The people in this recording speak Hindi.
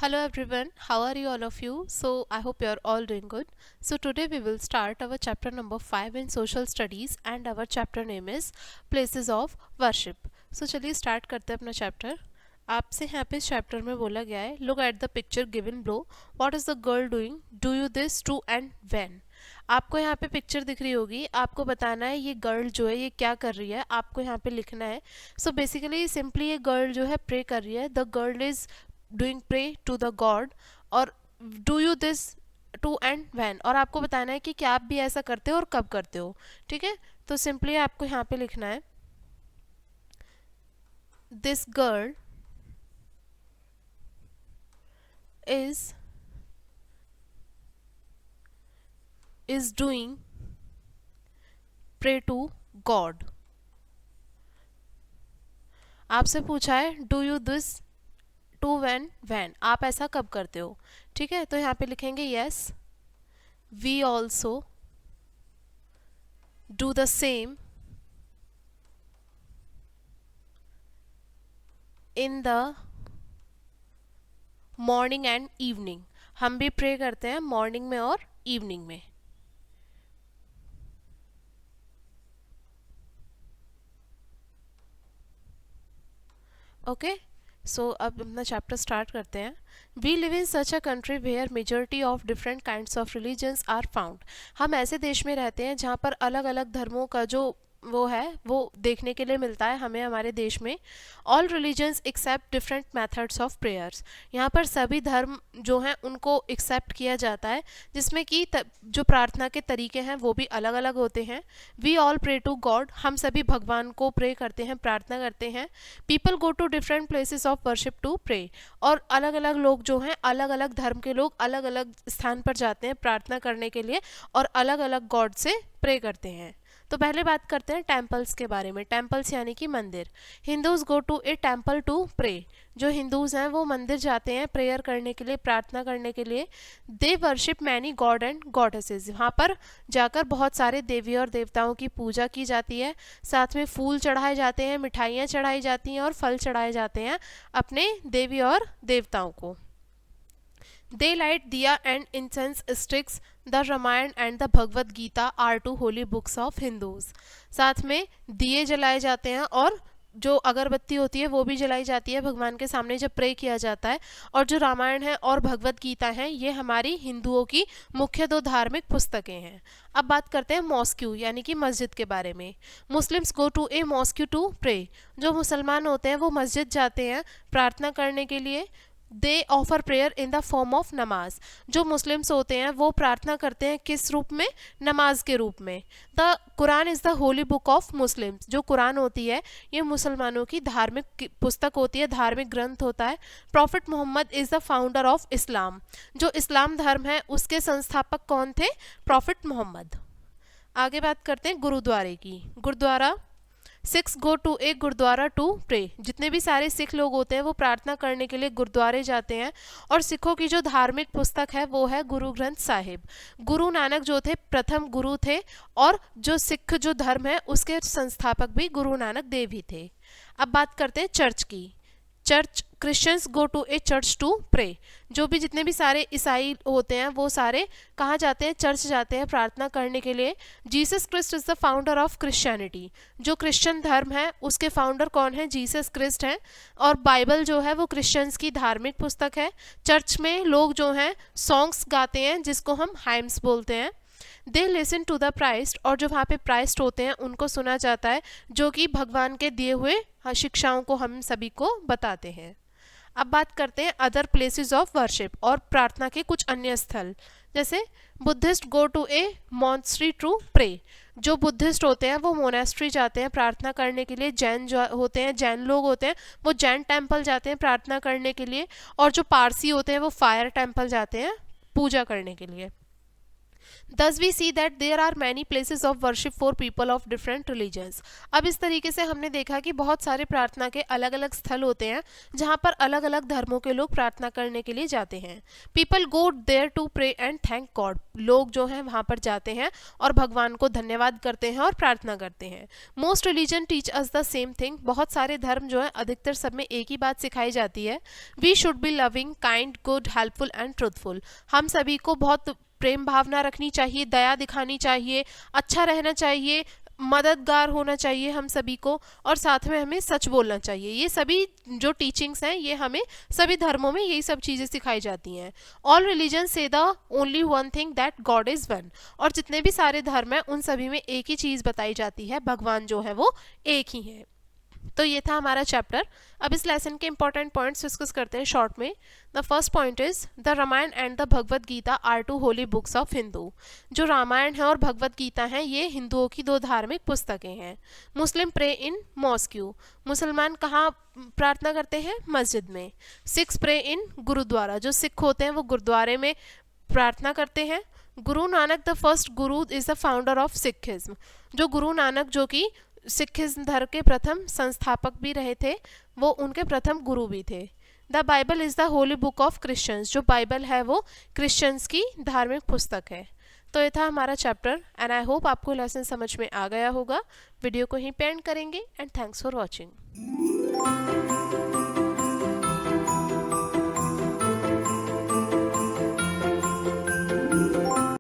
Hello everyone, how are you all of you? So I hope you are all doing good. So today we will start our chapter number 5 in social studies and our chapter name is places of worship. So चलिए start करते हैं अपना chapter. आपसे यहाँ पे इस चैप्टर में बोला गया है look at the picture given below what is the girl doing do you this to and when. आपको यहाँ पे पिक्चर दिख रही होगी, आपको बताना है ये गर्ल जो है ये क्या कर रही है, आपको यहाँ पे लिखना है. सो बेसिकली सिंपली ये गर्ल जो है प्रे कर रही है. The girl is doing pray to the god और do you this to and when, और आपको बताना है कि क्या आप भी ऐसा करते हो और कब करते हो. ठीक है, तो सिंपली आपको यहाँ पे लिखना है this girl is doing pray to God. आपसे पूछा है do you this too when, आप ऐसा कब करते हो. ठीक है, तो यहाँ पे लिखेंगे yes we also do the same in the morning and evening. हम भी प्रे करते हैं मॉर्निंग में और इवनिंग में. ओके, सो अब अपना चैप्टर स्टार्ट करते हैं. We live in such a country where majority of different kinds of religions are found. हम ऐसे देश में रहते हैं जहाँ पर अलग अलग धर्मों का जो वो है वो देखने के लिए मिलता है हमें हमारे देश में. All religions accept different methods of prayers. यहाँ पर सभी धर्म जो हैं उनको एक्सेप्ट किया जाता है, जिसमें कि जो प्रार्थना के तरीके हैं वो भी अलग अलग होते हैं. We all pray to God. हम सभी भगवान को प्रे करते हैं, प्रार्थना करते हैं. People go to different places of worship to pray. और अलग अलग लोग जो हैं, अलग अलग धर्म के लोग अलग अलग स्थान पर जाते हैं प्रार्थना करने के लिए और अलग अलग गॉड से प्रे करते हैं. तो पहले बात करते हैं टेम्पल्स के बारे में. टेम्पल्स यानी कि मंदिर. Hindus go to a temple to pray. जो हिंदूज हैं वो मंदिर जाते हैं प्रेयर करने के लिए, प्रार्थना करने के लिए. They worship many God and goddesses. वहाँ पर जाकर बहुत सारे देवी और देवताओं की पूजा की जाती है. साथ में फूल चढ़ाए जाते हैं, मिठाइयाँ चढ़ाई जाती हैं और फल चढ़ाए जाते हैं अपने देवी और देवताओं को. They light diya and incense sticks. The Ramayana and the Bhagavad Gita are two holy books of Hindus. साथ में दिए जलाए जाते हैं और जो अगरबत्ती होती है वो भी जलाई जाती है भगवान के सामने जब प्रे किया जाता है. और जो रामायण है और भगवत गीता है ये हमारी हिंदुओं की मुख्य दो धार्मिक पुस्तकें हैं. अब बात करते हैं मॉस्क्यू यानी कि मस्जिद के बारे में. Muslims go to a mosque to pray. जो मुसलमान होते हैं वो मस्जिद जाते हैं प्रार्थना करने के लिए. दे offer prayer in the form of नमाज. जो मुस्लिम्स होते हैं वो प्रार्थना करते हैं किस रूप में, नमाज के रूप में. The Quran is the Holi book of Muslims. जो कुरान होती है ये मुसलमानों की धार्मिक पुस्तक होती है, धार्मिक ग्रंथ होता है. Prophet Mohammed is the founder of Islam. जो इस्लाम धर्म है उसके संस्थापक कौन थे, प्रॉफिट मोहम्मद. आगे बात करते हैं गुरुद्वारे की. Gurdwara. Sikhs go to a gurdwara to pray. जितने भी सारे सिख लोग होते हैं वो प्रार्थना करने के लिए गुरुद्वारे जाते हैं. और सिखों की जो धार्मिक पुस्तक है वो है गुरु ग्रंथ साहिब. गुरु नानक जो थे प्रथम गुरु थे और जो सिख जो धर्म है उसके संस्थापक भी गुरु नानक देव ही थे. अब बात करते हैं चर्च की. Church. Christians go to a church to pray. जो भी जितने भी सारे ईसाई होते हैं वो सारे कहाँ जाते हैं, चर्च जाते हैं प्रार्थना करने के लिए. Jesus Christ is the founder of Christianity. जो क्रिश्चियन धर्म है उसके फाउंडर कौन है, जीसस क्रिस्ट हैं. और बाइबल जो है वो क्रिश्चियंस की धार्मिक पुस्तक है. चर्च में लोग जो हैं सॉन्ग्स गाते हैं जिसको हम हाइम्स बोलते हैं. They listen to the priest. और जो वहाँ पे प्राइस्ट होते हैं उनको सुना जाता है जो कि भगवान के दिए हुए शिक्षाओं को हम सभी को बताते हैं. अब बात करते हैं अदर प्लेसेस ऑफ वर्शिप और प्रार्थना के कुछ अन्य स्थल. जैसे Buddhist go to a monastery to pray. जो बुद्धिस्ट होते हैं वो मोनेस्ट्री जाते हैं प्रार्थना करने के लिए. जैन जो होते हैं, जैन लोग होते हैं वो जैन टेम्पल जाते हैं प्रार्थना करने के लिए. और जो पारसी होते हैं वो फायर टेम्पल जाते हैं पूजा करने के लिए. Thus we see that there are many places of worship for people of different religions. अब इस तरीके से हमने देखा कि बहुत सारे प्रार्थना के अलग अलग स्थल होते हैं जहाँ पर अलग अलग धर्मों के लोग प्रार्थना करने के लिए जाते हैं. People go there to pray and thank God. लोग जो हैं वहाँ पर जाते हैं और भगवान को धन्यवाद करते हैं और प्रार्थना करते हैं. Most religion teach us the same thing. बहुत सारे धर्म जो है अधिकतर सब में एक ही बात सिखाई जाती है. We should be loving, kind, good, helpful and truthful. हम सभी को बहुत प्रेम भावना रखनी चाहिए, दया दिखानी चाहिए, अच्छा रहना चाहिए, मददगार होना चाहिए हम सभी को, और साथ में हमें सच बोलना चाहिए. ये सभी जो टीचिंग्स हैं ये हमें सभी धर्मों में यही सब चीज़ें सिखाई जाती हैं. ऑल रिलीजन से the only one thing that God is one. और जितने भी सारे धर्म हैं उन सभी में एक ही चीज़ बताई जाती है, भगवान जो है वो एक ही है. तो ये था हमारा चैप्टर. अब इस लेसन के इंपॉर्टेंट पॉइंट्स डिस्कस करते हैं शॉर्ट में. The first point is the Ramayan and the Bhagavad Gita are two holy books of Hindu. जो रामायण है और भगवद गीता है ये हिंदुओं की दो धार्मिक पुस्तकें हैं. Muslim pray in mosque. मुसलमान कहाँ प्रार्थना करते हैं? मस्जिद में. Sikhs pray in gurdwara. जो सिख होते हैं वो गुरुद्वारे में प्रार्थना करते हैं. Guru Nanak the first Guru is the founder of Sikhism. जो गुरु नानक जो कि सिखिज्म धर्म के प्रथम संस्थापक भी रहे थे, वो उनके प्रथम गुरु भी थे. The Bible is the Holi book of Christians. जो बाइबल है वो क्रिश्चियंस की धार्मिक पुस्तक है. तो ये था हमारा चैप्टर एंड आई होप आपको लेसन समझ में आ गया होगा. वीडियो को यहीं पे एंड करेंगे एंड थैंक्स फॉर वॉचिंग.